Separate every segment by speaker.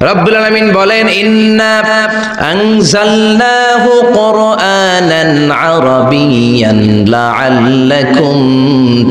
Speaker 1: রব্বুল আলামিন বলেন ইন্না আনজালনাহু কুরআনান আরাবিয়্যান লাআল্লাকুম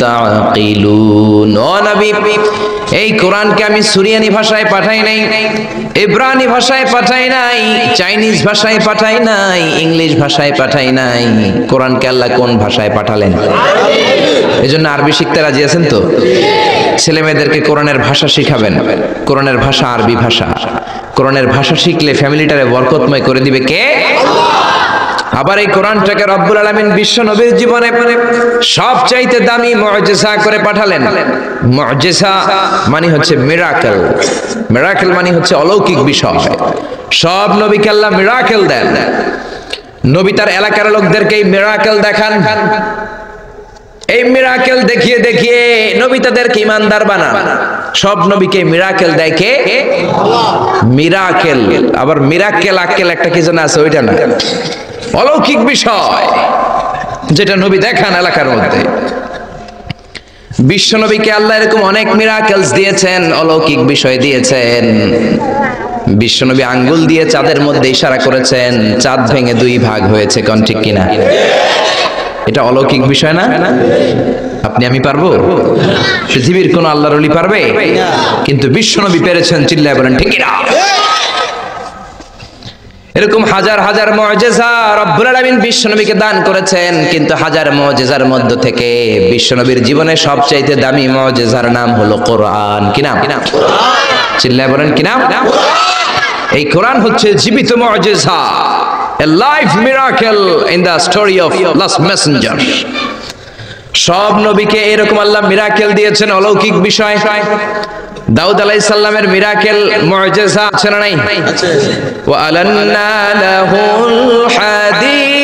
Speaker 1: তাআকিলুন। ও নবী, এই কোরআনকে আমি সুরিয়ানি ভাষায় পাঠাই নাই, ইব্রানি ভাষায় পাঠাই নাই, চাইনিজ ভাষায় পাঠাই নাই, ইংলিশ ভাষায় পাঠাই নাই। কোরআনকে আল্লাহ কোন ভাষায় পাঠালেন? এজন্য আরবি শিখতে রাজি আছেন তো? ছেলে মেয়েদেরকে কোরআনের ভাষা শিখাবেন। কোরআনের ভাষা আরবি ভাষা। কোরআনের ভাষা শিখলে ফ্যামিলিটারে বরকতময় করে দিবে কে? আবার এই কোরআনটাকে রব্বুল আলামিন বিশ্ব নবীর জীবনে সবচাইতে দামি মুআজিজা করে পাঠালেন। মুআজিজা মানে হচ্ছে মিরাকেল। মিরাকেল মানে হচ্ছে অলৌকিক বিষয়। সব নবীকে আল্লাহ মিরাকেল দেন। নবী তার এলাকার লোকদেরকে এই মিরাকেল দেখান। এই মিরাকেল দেখিয়ে দেখিয়ে নবী তাদেরকে ইমানদার বানান। সব নবীকে মিরাকেল দেয় কে? মিরাকেল। আবার মিরাকেল আক্কেল একটা কি যেন আছে, ওইটা না, অলৌকিক বিষয় যেটা নবী দেখান এলাকার মধ্যে। বিশ্ব নবীকে আল্লাহ এরকম অনেক মিরাকেলস দিয়েছেন, অলৌকিক বিষয় দিয়েছেন। বিশ্ব নবী আঙ্গুল দিয়ে চাঁদের মধ্যে ইশারা করেছেন, চাঁদ ভেঙে দুই ভাগ হয়েছে। কোন ঠিক কিনা? এটা অলৌকিক বিষয় না? আপনি আমি পারবো? পৃথিবীর কোন আল্লাহর ওলি পারবে? কিন্তু বিশ্ব নবী পেরেছেন। চিল্লায় বলেন ঠিক কিনা? এরকম হাজার হাজার মুআজিজা রব্বুল আলামিন বিশ্ব নবীকে দান করেছেন। কিন্তু হাজার মুআজিজার মধ্য থেকে বিশ্ব নবীর জীবনে সবচাইতে দামি মুআজিজার নাম হলো কোরআন। কি নাম? চিল্লায় বলেন কি নাম? এই কোরআন হচ্ছে জীবিত মুআজিজা, a live miracle in the story of last messenger. সব নবীকে এরকম আল্লাহ মিরাকেল দিয়েছেন, অলৌকিক বিষয়। দাউদ আলাইহিস সালামের মিরাকেল মুআজিজা আছে না নাই? ওয়া আলান্না লাহুল হাদীদ।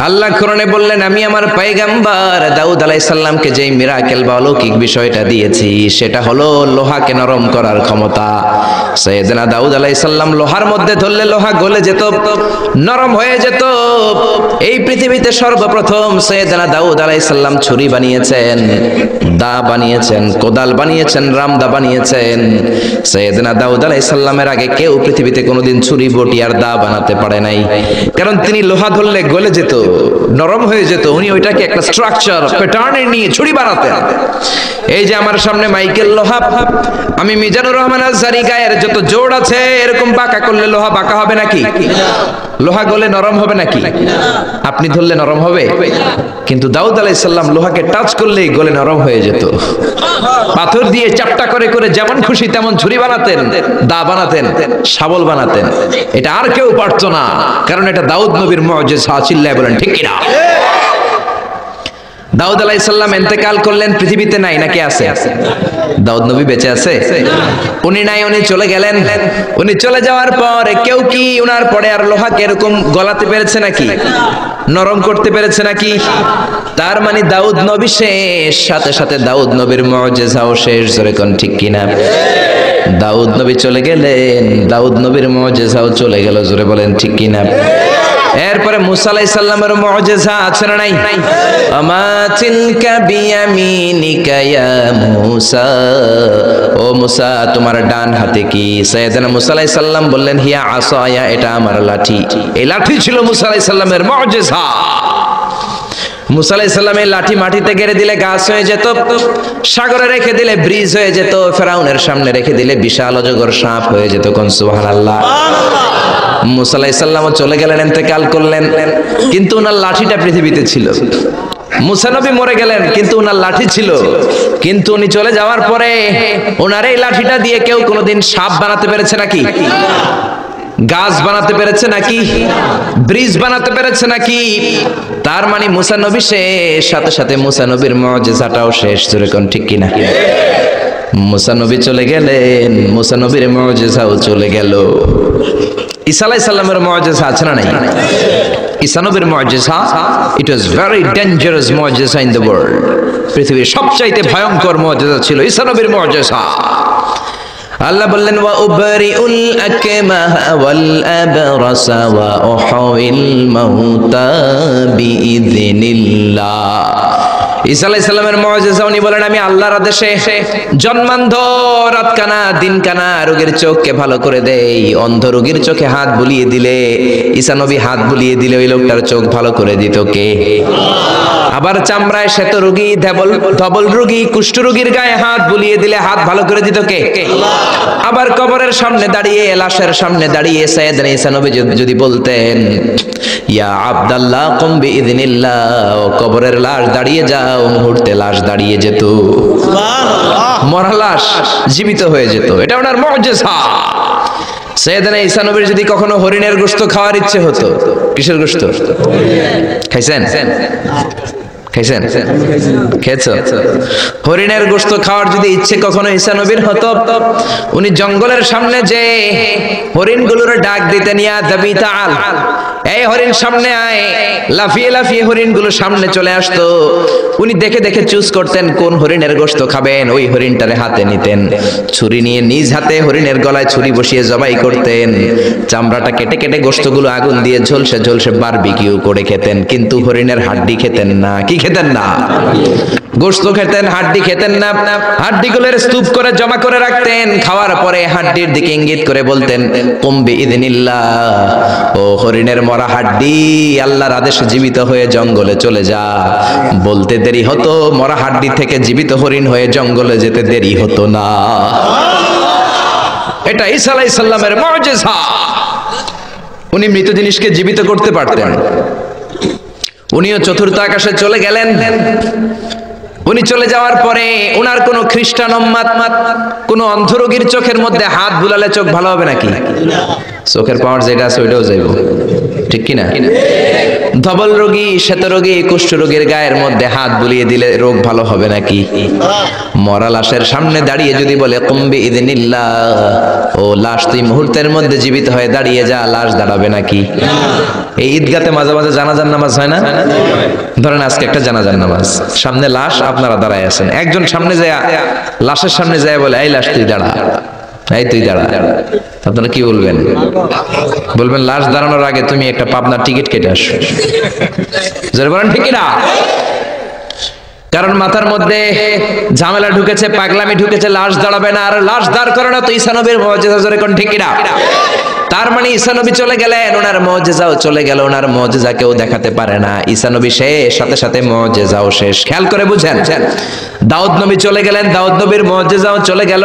Speaker 1: আল্লাহ কোরআনে বললেন, আমি আমার পয়গম্বর দাউদ আলাইহিস সালামকে যেই মিরাকেল বা অলৌকিক বিষয়টা দিয়েছি সেটা হলো লোহাকে নরম করার ক্ষমতা। সাইয়েদনা দাউদ আলাইহিস সালাম লোহার মধ্যে ধরলে লোহা গলে যেত, নরম হয়ে যেত। এই পৃথিবীতে সর্বপ্রথম সাইয়েদনা দাউদ আলাইহিস সালাম ছুরি বানিয়েছেন, দা বানিয়েছেন, কোদাল বানিয়েছেন, রামদা বানিয়েছেন। সাইয়েদনা দাউদ আলাইহিস সালামের আগে কেউ পৃথিবীতে কোনোদিন ছুরি, বটি আর দা বানাতে পারে নাই। কারণ তিনি লোহা ধরলে গলে যেত, নরম হয়ে যেত। উনি ওইটাকে একটা স্ট্রাকচার প্যাটার্নে নিয়ে ছুরি বানাতেন। এই যে আমার সামনে মাইকেল লোহা, আমি মিজানুর রহমান আজহারী গায়ের যত জোড় আছে এরকম বাঁকা করলে লোহা বাঁকা হবে নাকি? লোহা গলে নরম হবে নাকি? আপনি ধরলে নরম হবে? কিন্তু দাউদ আলাইহিস সালাম লোহাকে টাচ করলেই গলে নরম হয়ে যেত। পাথর দিয়ে চাপটা করে করে যেমন খুশি তেমন ছুরি বানাতেন, দা বানাতেন, শাবল বানাতেন। এটা আর কেউ পারতো না, কারণ এটা দাউদ নবীর মুআজিজা। চিল্লায় বলেন ঠিক কিনা? দাউদ আলাইহিস সালাম ইন্তেকাল করলেন, পৃথিবীতে নাই নাকি আছে? দাউদ নবী বেঁচে আছে? উনি নাই, উনি চলে গেলেন। উনি চলে যাওয়ার পর কেউ কি উনার পরে আর লোহাকে এরকম গলাতে পেরেছে নাকি? নরম করতে পেরেছে নাকি? তার মানে দাউদ নবী শেষ, সাথে সাথে দাউদ নবীর মুআজিজাও শেষ। জোরে কোন ঠিক কিনা? দাউদ নবী চলে গেলেন, দাউদ নবীর মুআজিজাও চলে গেল। জোরে বলেন ঠিক কিনা? এরপরে মুসা আলাইহিস সালামের মুআজিজা আছে না নাই? আমা তিলকা বিয়ামিনিকা ইয়া মুসা। ও মুসা, তোমার ডান হাতে কি? সাইয়েদনা মুসা আলাইহিস সালাম বললেন, হিয়া আসায়া, এটা আমার লাঠি। এই লাঠি ছিল মুসা আলাইহিস সালামের মুআজিজা। মুসা আলাইহিস সালামের লাঠি মাটিতে গেড়ে দিলে গাছ হয়ে যেত, সাগরে রেখে দিলে ব্রিজ হয়ে যেত, ফেরাউনের সামনে রেখে দিলে বিশাল অজগর সাপ হয়ে যেত। কোন সুবহানাল্লাহ। মুসা আলাইহিস সালাম চলে গেলেন, ইন্তেকাল করলেন, কিন্তু ওনার লাঠিটা পৃথিবীতে ছিল। মুসা নবী মরে গেলেন, কিন্তু ওনার লাঠি ছিল। কিন্তু উনি চলে যাওয়ার পরে ওনার এই লাঠিটা দিয়ে কেউ কোনোদিন সাপ বানাতে পেরেছে নাকি? গাছ বানাতে পেরেছে নাকি? ব্রিজ বানাতে পেরেছে নাকি? তার মানে মুসা নবী শেষ, সাথে সাথে মুসা নবীর মুআজিজাটাও শেষ। জোরে কোন ঠিক কিনা? মুসা নবী চলে গেলেন, মুসা নবীর মুআজিজাও চলে গেল। ঈসা আলাইহিস সালামের মুআজিজা আছে না নাই? ঈসা নবীর মুআজিজা, ইট ওয়াজ ভেরি ডেঞ্জারাস মুআজিজা ইন দ্য ওয়ার্ল্ড। পৃথিবীর সবচাইতে ভয়ঙ্কর মুআজিজা ছিল ঈসা নবীর মুআজিজা। আল্লাহ বললেন ওয়া উবরিউল আকমাহা ওয়াল আবরাসা ওয়া উহয়িল মাউতা বিইযনিল্লাহ। ঈসা আলাইহিস সালামের মুজিজা উনি বলেন আমি আল্লাহর আদেশে জন্মান্ধ, রাতকানা, দিনকানা রোগীর চোখকে ভালো করে দেই। অন্ধ রোগীর চোখে হাত বুলিয়ে দিলে, ঈসা নবী হাত বুলিয়ে দিলে ওই লোকটার চোখ ভালো করে দিত কে? আবার চামড়ায় শ্বেত রোগী, ধবল রোগী, কুষ্ঠ রোগীর গায়ে হাত বুলিয়ে দিলে হাত ভালো করে দিত কে? আবার কবরের সামনে দাঁড়িয়ে, লাশের সামনে দাঁড়িয়ে সাইয়েদনা ঈসা নবী যদি বলতেন ইয়া আব্দাল্লাহ কুম বিইযনিল্লাহ, কবরের লাশ দাঁড়িয়ে যাও, মুহূর্তে লাশ দাঁড়িয়ে যেত, মরা লাশ জীবিত হয়ে যেত। এটা ওনার মুজিজা। সাইয়েদনা ঈসা নবীর যদি কখনো হরিণের গোশত খাওয়ার ইচ্ছে হতো, কিসের গোশত খাইছেন? খাইছেন? খেয়েছো? হরিণের গোশত খাওয়ার যদি ইচ্ছে কখনো ঈসা নবীর হতো, উনি জঙ্গলের সামনে যে হরিণগুলোর ডাক দিতেন, ইয়া দাবি তাআল, এই হরিণ সামনে আয়। লাফিয়ে লাফিয়ে হরিণগুলো সামনে চলে আসতো। উনি দেখে দেখে চুজ করতেন কোন হরিণের গোশত খাবেন, ওই হরিণটারে হাতে নিতেন, ছুরি নিয়ে নিজ হাতে হরিণের গলায় ছুরি বসিয়ে জবাই করতেন, চামড়াটা কেটে কেটে গোশতগুলো আগুন দিয়ে ঝলসে ঝলসে বারবিকিউ করে খেতেন। কিন্তু হরিণের হাড্ডি খেতেন না। কি খেতেন না? গোশত খেতেন, হাড্ডি খেতেন না। হাড্ডিগুলোর স্তূপ করে জমা করে রাখতেন। খাওয়ার পরে হাড্ডির দিকে ইঙ্গিত করে বলতেন কুম বিইযনিল্লাহ, ও হরিণের মরা হাড্ডি, আল্লাহর আদেশে জীবিত হয়ে জঙ্গলে চলে যা। বলতে দেরি হতো, মরা হাড্ডি থেকে জীবিত হরিণ হয়ে জঙ্গলে যেতে দেরি হতো না। এটা ঈসা আলাইহিস সালামের মুজিজা। উনি মৃত জিনিসকে জীবিত করতে পারতেন। উনিও চতুর্থ আকাশে চলে গেলেন। উনি চলে যাওয়ার পরে উনার কোন খ্রিস্টান উম্মাত কোন অন্ধ রোগীর চোখের মধ্যে হাত বুলালে চোখ ভালো হবে নাকি? চোখের পাওয়ার যেটা আছে ওইটাও যাইব, ঠিক কিনা? ধবল রোগী, শ্বেত রোগী, কুষ্ঠ রোগীর গায়ের মধ্যে হাত বুলিয়ে দিলে রোগ ভালো হবে নাকি? মরা লাশের সামনে দাঁড়িয়ে যদি বলে কুম বিইযনিল্লাহ, ও লাশ তুই মুহূর্তের মধ্যে জীবিত হয়ে দাঁড়িয়ে যা, লাশ দাঁড়াবে নাকি? এই ঈদগাতে মাঝে মাঝে জানাজার নামাজ হয় না? ধরেন আজকে একটা জানাজার নামাজ, সামনে লাশ, আপনারা দাঁড়ায় আছেন। একজন সামনে যায়, লাশের সামনে যায় বলে এই লাশ তুই দাঁড়া, এই তুই দাঁড়া। আপনারা কি বলবেন? বলবেন লাশ দাঁড়ানোর আগে তুমি একটা পাবনার টিকিট কেটে আসো। যারা বলেন ঠিক না? কারণ মাথার মধ্যে ঝামেলা ঢুকেছে, পাগলামি ঢুকেছে, লাশ দাঁড়াবে না। আর লাশ দাঁড় করে না তো ঈসা নবীর মুজিজা, জোরে কোন ঠিক না? তার মানে ঈসা নবী চলে গেলেন, ওনার মুজিজাও চলে গেল। ওনার মুজিজা কেউ দেখাতে পারে না। ঈসা নবী শেষ, সাথে সাথে মুজিজাও শেষ। খেয়াল করে বুঝেন। দাউদ নবী চলে গেলেন, দাউদ নবীর মুজিজাও চলে গেল।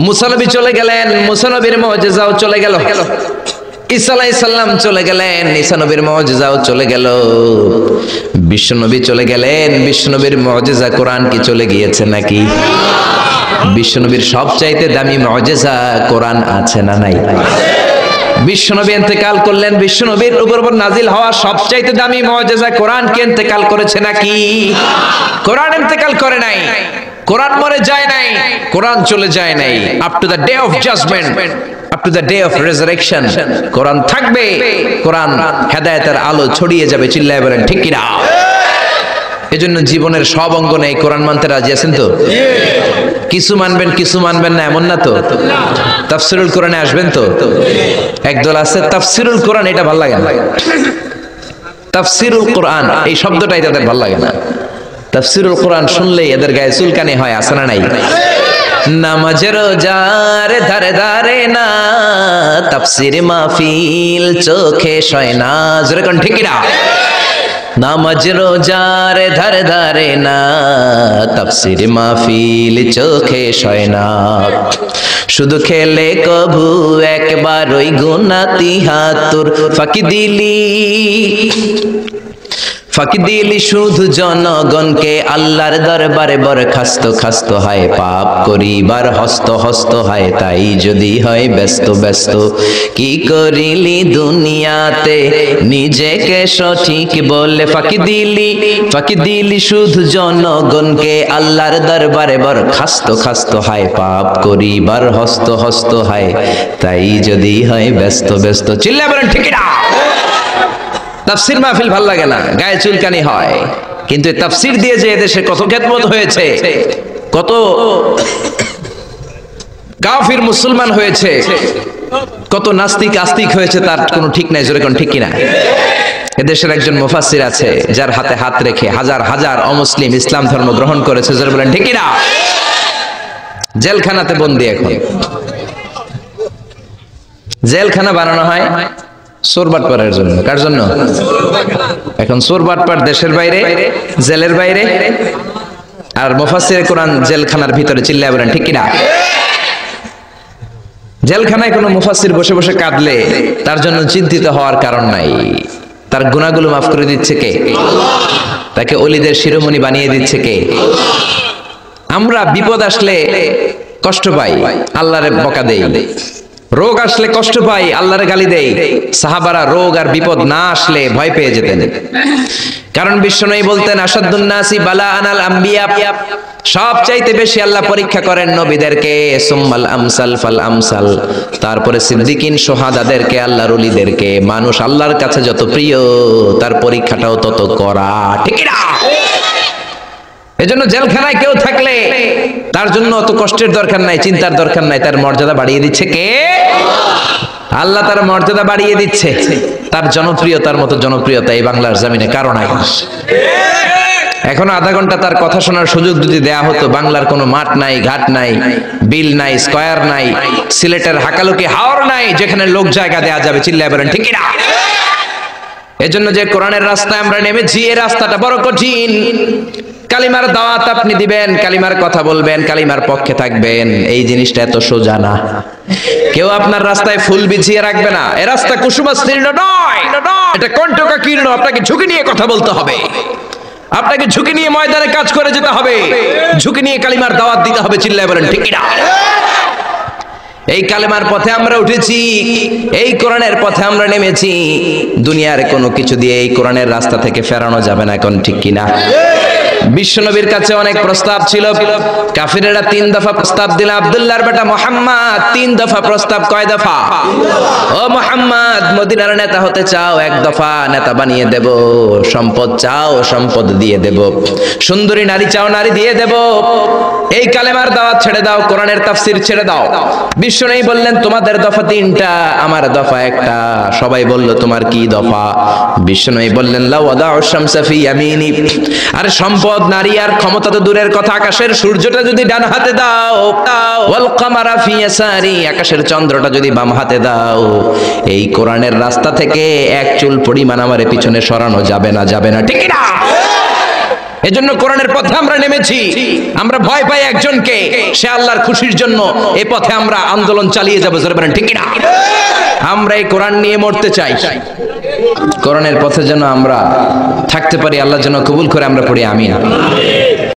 Speaker 1: মুসা নবী চলে গেলেন, মুসা নবীর মুজিজাও চলে গেল। ঈসা আলাইহিস সালাম চলে গেলেন, ঈসা নবীর মুজিজাও চলে গেল। বিশ্ব নবী চলে গেলেন, বিশ্ব নবীর মুজিজা কোরআন কি চলে গিয়েছে নাকি? বিশ্ব নবীর সবচাইতে দামি মুজিজা কোরআন আছে না নাই? বিশ্ব নবী ইন্তেকাল করলেন, বিশ্ব নবীর উপর নাজিল হওয়া সবচাইতে দামি মুজিজা কোরআন কি ইন্তেকাল করেছে নাকি? কোরআন ইন্তেকাল করে নাই, কোরআন মরে যায় নাই, কোরআন চলে যায় নাই। Up to the day of judgement, up to the day of resurrection Quran থাকবে। কোরআন হেদায়েতের আলো ছড়িয়ে যাবে। চিল্লায় বলেন ঠিক কিনা? এজন্য জীবনের সব অঙ্গনে এই কোরআন মানতে রাজি আছেন তো? কিছু মানবেন, কিছু মানবেন না, এমন না তো? তাফসিরুল কোরআনে আসবেন তো? একদল আছে তাফসিরুল কোরআন, এটা ভালো লাগে না। তাফসিরুল কোরআন এই শব্দটাই তাদের ভালো লাগে না। তাফসিরুল কোরআন শুনলেই এদের গায়ে চুলকানি হয়, আছে না নাই? নামাজ রোজার ধারে ধারে না, তাফসির মাহফিল চোখে সয় না। জোরে কোন ঠিক না? নামাজ রোজার ধারে ধারে না, তাফসির মাহফিল চোখে সয় না। শুধু খেলে কভু একবার ওই গুনাতি হাতুর ফাঁকি দিলি, ফাঁকি দিলি শুধু জনগণকে। আল্লাহর দরবারে বরখাস্ত খাস্ত হয়, পাপ করিবার হস্ত হস্ত হয়। তাই যদি হয় ব্যস্ত ব্যস্ত, কি করিলি দুনিয়াতে নিজেকে সঠিক বলে। ফাঁকি দিলি শুধু জনগণকে। আল্লাহর দরবারে বরখাস্ত খাস্ত হয়, পাপ করিবার হস্ত হস্ত হয়। তাই যদি হয় ব্যস্ত ব্যস্ত। চিল্লা বলেন ঠিক না? তাফসির মাহফিল ভাল লাগে না, গায়ে চুলকানি হয়। কিন্তু তাফসির দিয়ে যে এদেশে কত খেদমত হয়েছে, কত কাফির মুসলমান হয়েছে, কত নাস্তিক আস্তিক হয়েছে তার কোনো ঠিক নাই, জোরে কোন ঠিক কিনা? এদেশের একজন মুফাসসির আছে যার হাতে হাত রেখে হাজার হাজার অমুসলিম ইসলাম ধর্ম গ্রহণ করেছে, জোরে বলেন ঠিক কিনা? জেলখানাতে বন্দী। এখন জেলখানা বানানো হয় চোর বাটপারের জন্য। কার জন্য? এখন চোর বাটপার দেশের বাইরে, জেলের বাইরে, আর মুফাসসিরে কোরআন জেলখানার ভিতরে। চিল্লায় বলেন ঠিক কিনা? জেলখানায় কোনো মুফাসসির বসে বসে কাঁদলে তার জন্য চিন্তিত হওয়ার কারণ নাই। তার গুনাহগুলো মাফ করে দিচ্ছে কে? তাকে ওলিদের শিরোমণি বানিয়ে দিচ্ছে কে? আমরা বিপদ আসলে কষ্ট পাই, আল্লাহরে বকা দেই। রোগ আসলে কষ্ট পাই, আল্লাহরে গালি দেই। সাহাবারা রোগ আর বিপদ না আসলে ভয় পেয়ে যেতেন, কারণ বিশ্বনবী বলতেন আসাদুন নাসি বালাআন আল আম্বিয়া, সবচাইতে বেশি আল্লাহ পরীক্ষা করেন নবীদেরকে, সুম্মাল আমসাল ফাল আমসাল, তারপরে সিদ্দিকিন শুহাদাদেরকে, আল্লাহর ওলিদেরকে। মানুষ আল্লাহর কাছে যত প্রিয় তার পরীক্ষাটাও তত করা, ঠিক না? এজন্য জেলখানায় কেউ থাকলে তার জন্য অত কষ্টের দরকার নাই, চিন্তার দরকার নাই। তার মর্যাদা বাড়িয়ে দিচ্ছে কে? আল্লাহ তার মর্যাদা বাড়িয়ে দিচ্ছে। তার জনপ্রিয়তার মতো জনপ্রিয়তা এই বাংলার জমিনে কারো নাই। এখনো আধা ঘন্টা তার কথা শোনার সুযোগ যদি দেয়া হতো, বাংলার কোনো মাঠ নাই, ঘাট নাই, বিল নাই, স্কয়ার নাই, সিলেটের হাকালুকি হাওর নাই যেখানে লোক জায়গা দেয়া যাবে। চিল্লায় বলেন ঠিক না? এজন্য যে কোরআনের রাস্তায় আমরা নেমেছি, এই রাস্তাটা বড় কঠিন। কালিমার দাওয়াত আপনি দিবেন, কালিমার কথা বলবেন, কালিমার পক্ষে থাকবেন, এই জিনিসটা এত সোজা না। কেউ আপনার রাস্তায় ফুল বিছিয়ে রাখবে না। এই রাস্তা কুসুমাস্তীর্ণ নয়, এটা কণ্টকাকীর্ণ। আপনাকে ঝুঁকি নিয়ে কথা বলতে হবে, আপনাকে ঝুঁকি নিয়ে ময়দানে কাজ করে যেতে হবে, ঝুঁকি নিয়ে কালিমার দাওয়াত দিতে হবে। চিল্লায় বলেন ঠিক না? এই কালেমার পথে আমরা উঠেছি, এই কোরআনের পথে আমরা নেমেছি। দুনিয়ার কোনো কিছু দিয়ে এই কোরআনের রাস্তা থেকে ফেরানো যাবে না, এখন ঠিক কিনা? বিশ্বনবীর কাছে অনেক প্রস্তাব ছিল, কাফিরেরা 3 দফা প্রস্তাব দিল। আব্দুল্লাহর বেটা মুহাম্মদ 3 দফা প্রস্তাব। কয় দফা? ও মুহাম্মদ, মদিনার নেতা হতে চাও? 1 দফা, নেতা বানিয়ে দেব। সম্পদ চাও? সম্পদ দিয়ে দেব। সুন্দরী নারী চাও? নারী দিয়ে দেব। এই কালেমার দাওয়াত ছেড়ে দাও, কোরআনের তাফসীর ছেড়ে দাও। বিশ্বনবী বললেন তোমাদের দফা 3টা, আমার দফা 1টা। সবাই বলল তোমার কি দফা? বিশ্বনবী বললেন লা ওয়াদাউ শামসা ফি ইয়ামিনি, আরে সম্পদ, নারী আর ক্ষমতা তো দূরের কথা, আকাশের সূর্যটা যদি ডান হাতে দাও, ওয়াল কামারা ফি ইয়াসারি, আকাশের চন্দ্রটা যদি বাম হাতে দাও, এই কোরআনের রাস্তা থেকে 1 চুল পরিমাণ আমারে পিছনে সরানো যাবে না, যাবে না, ঠিক না? এজন্য কোরআনের পথে আমরা নেমেছি। আমরা ভয় পাই একজনকে, সে আল্লাহর খুশির জন্য এই পথে আমরা আন্দোলন চালিয়ে যাবো, জোরে বলেন ঠিক না? আমরা এই কোরআন নিয়ে মরতে চাই। কোরআনের পথে যেন আমরা থাকতে পারি, আল্লাহ যেন কবুল করে। আমরা পড়ি আমিন।